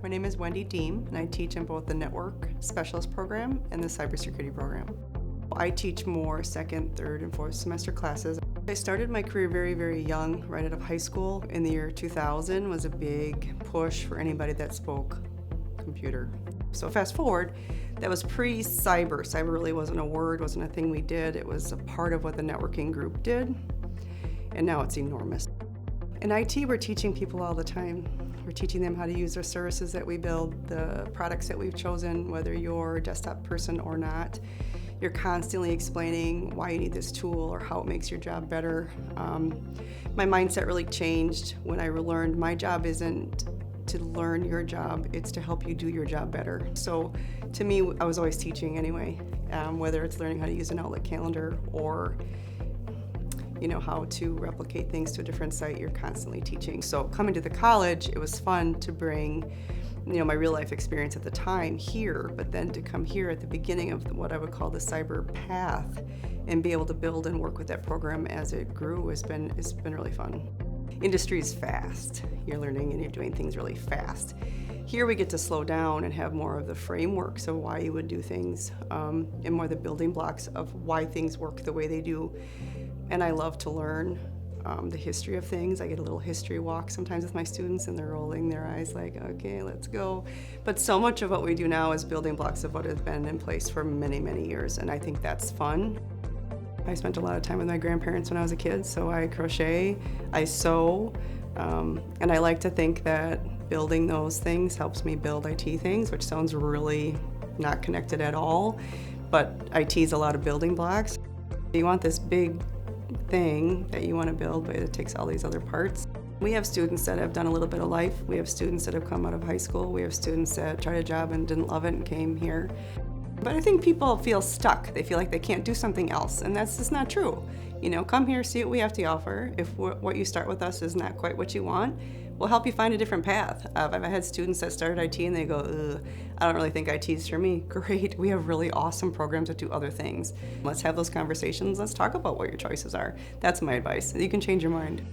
My name is Wendy Diem, and I teach in both the Network Specialist program and the Cybersecurity program. I teach more second, third, and fourth semester classes. I started my career very, very young, right out of high school. In the year 2000 was a big push for anybody that spoke computer. So fast forward, that was pre-cyber. Cyber really wasn't a word, wasn't a thing we did. It was a part of what the networking group did, and now it's enormous. In IT, we're teaching people all the time. We're teaching them how to use the services that we build, the products that we've chosen, whether you're a desktop person or not. You're constantly explaining why you need this tool or how it makes your job better. My mindset really changed when I learned my job isn't to learn your job, it's to help you do your job better. So to me, I was always teaching anyway, whether it's learning how to use an Outlook calendar or how to replicate things to a different site, you're constantly teaching. So coming to the college, it was fun to bring my real life experience at the time here, but then to come here at the beginning of what I would call the cyber path and be able to build and work with that program as it grew has been really fun. Industry is fast. You're learning and you're doing things really fast. Here we get to slow down and have more of the frameworks of why you would do things and more the building blocks of why things work the way they do. And I love to learn the history of things. I get a little history walk sometimes with my students and they're rolling their eyes like, okay, let's go. But so much of what we do now is building blocks of what has been in place for many, many years, and I think that's fun. I spent a lot of time with my grandparents when I was a kid, so I crochet, I sew, and I like to think that building those things helps me build IT things, which sounds really not connected at all, but IT is a lot of building blocks. You want this big thing that you want to build, but it takes all these other parts. We have students that have done a little bit of life. We have students that have come out of high school. We have students that tried a job and didn't love it and came here. But I think people feel stuck. They feel like they can't do something else, and that's just not true. Come here, see what we have to offer. If what you start with us is not quite what you want, we'll help you find a different path. I've had students that started IT and they go, ugh, I don't really think IT is for me. Great, we have really awesome programs that do other things. Let's have those conversations. Let's talk about what your choices are. That's my advice. You can change your mind.